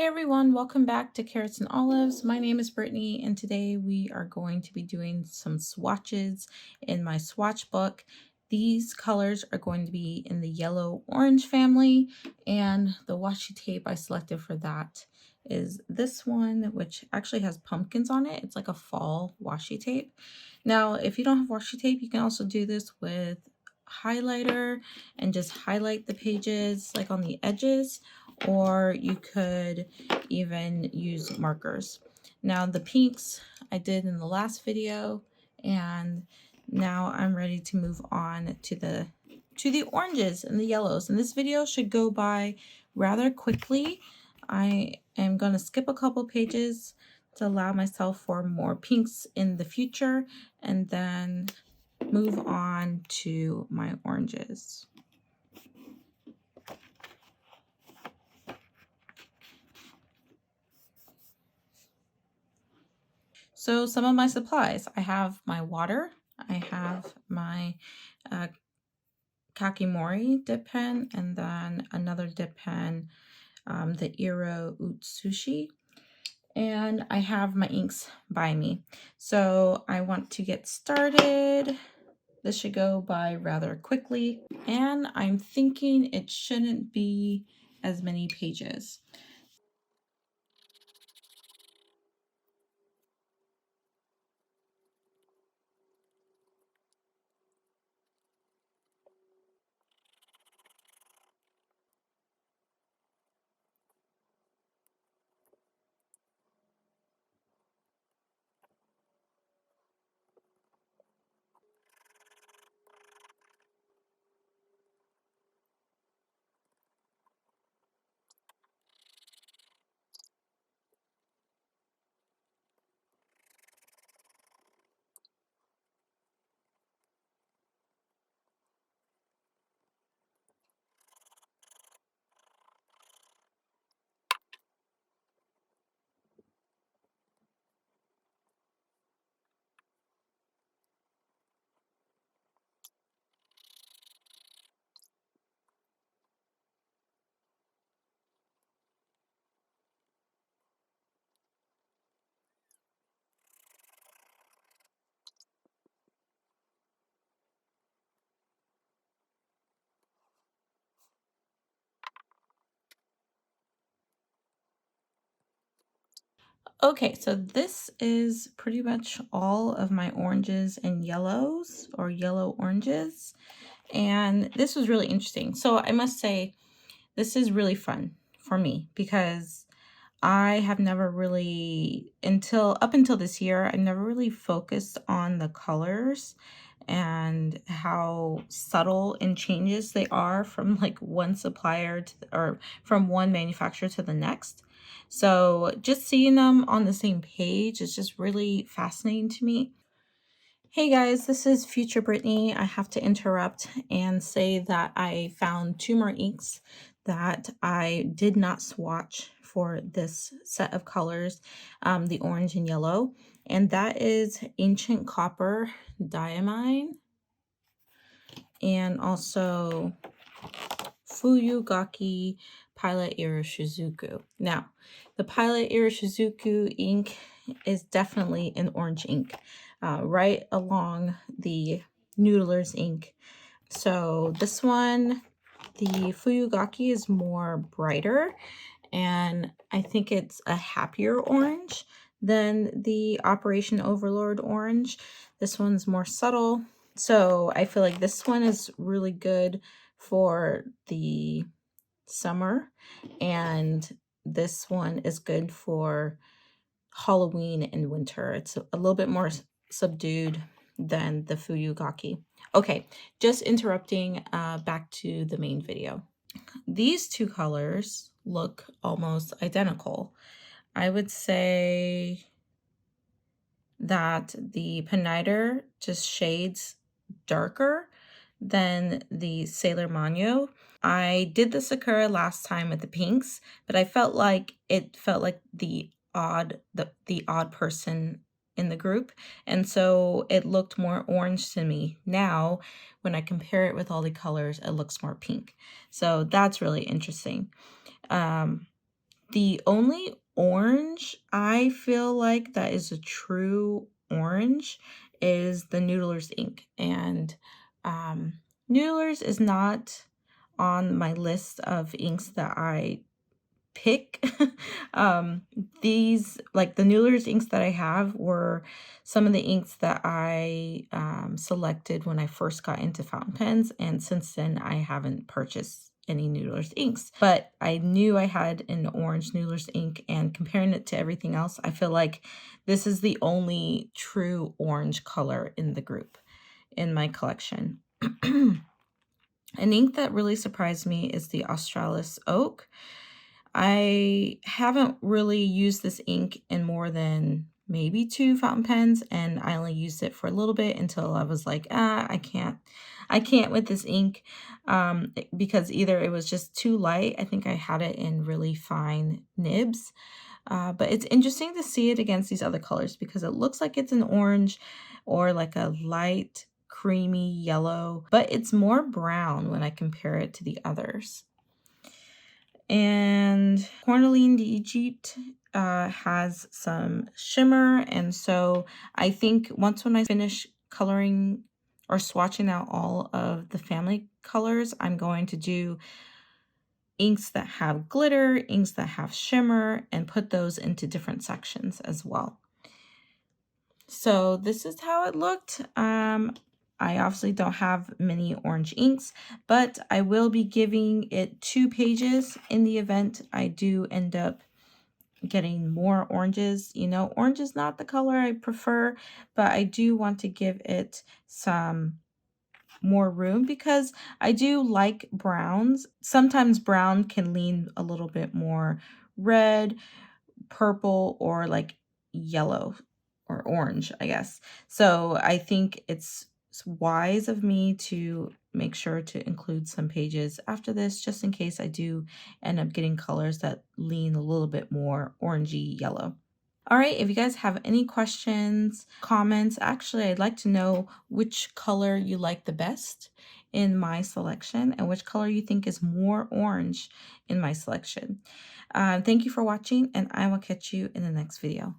Hey everyone, welcome back to Carrots and Olives. My name is Brittany, and today we are going to be doing some swatches in my swatch book. These colors are going to be in the yellow orange family, and the washi tape I selected for that is this one, which actually has pumpkins on it. It's like a fall washi tape. Now, if you don't have washi tape, you can also do this with highlighter and just highlight the pages like on the edges, or you could even use markers. Now the pinks I did in the last video, and now I'm ready to move on to the oranges and the yellows, and this video should go by rather quickly. I am going to skip a couple pages to allow myself for more pinks in the future, and then move on to my oranges. So some of my supplies, I have my water, I have my Kakimori dip pen, and then another dip pen, the Iro Utsushi, and I have my inks by me. So I want to get started. This should go by rather quickly, and I'm thinking it shouldn't be as many pages. Okay, so this is pretty much all of my oranges and yellows, or yellow oranges. And this was really interesting. So I must say, this is really fun for me because I have never really, up until this year, I never really focused on the colors and how subtle and changes they are from like one supplier to, or from one manufacturer to the next. So just seeing them on the same page is just really fascinating to me. Hey guys, this is Future Brittany. I have to interrupt and say that I found two more inks that I did not swatch for this set of colors, the orange and yellow, and that is Ancient Copper Diamine and also Fuyugaki Pilot Iroshizuku. Now, the Pilot Iroshizuku ink is definitely an orange ink, right along the Noodler's ink. So this one, the Fuyugaki, is more brighter, and I think it's a happier orange than the Operation Overlord orange. This one's more subtle. So I feel like this one is really good for the summer, and this one is good for Halloween and winter. It's a little bit more subdued than the Fuyugaki. Okay, just interrupting, back to the main video. These two colors look almost identical. I would say that the Peniter just shades darker than the Sailor Mano. I did the Sakura last time with the pinks, but I felt like the odd person in the group, and so it looked more orange to me. Now, when I compare it with all the colors, it looks more pink. So that's really interesting. The only orange I feel like that is a true orange is the Noodler's ink, and, um, Noodler's is not on my list of inks that I pick. Um, these like the Noodler's inks that I have were some of the inks that I selected when I first got into fountain pens, and since then I haven't purchased any Noodler's inks. But I knew I had an orange Noodler's ink, and comparing it to everything else, I feel like this is the only true orange color in the group in my collection. An ink that really surprised me is the Australis Oak. I haven't really used this ink in more than maybe 2 fountain pens, and I only used it for a little bit until I was like, "Ah, I can't with this ink," because either it was just too light. I think I had it in really fine nibs, but it's interesting to see it against these other colors because it looks like it's an orange or like a light creamy yellow, but it's more brown when I compare it to the others. And Cornaline d'Egypte has some shimmer, and so I think once when I finish coloring or swatching out all of the family colors, I'm going to do inks that have glitter, inks that have shimmer, and put those into different sections as well. So this is how it looked. I obviously don't have many orange inks, but I will be giving it 2 pages in the event I do end up getting more oranges. You know, orange is not the color I prefer, but I do want to give it some more room because I do like browns. Sometimes brown can lean a little bit more red, purple, or like yellow or orange, I guess. So I think it's wise of me to make sure to include some pages after this, just in case I do end up getting colors that lean a little bit more orangey yellow. All right, if you guys have any questions, comments, actually, I'd like to know which color you like the best in my selection and which color you think is more orange in my selection. Thank you for watching, and I will catch you in the next video.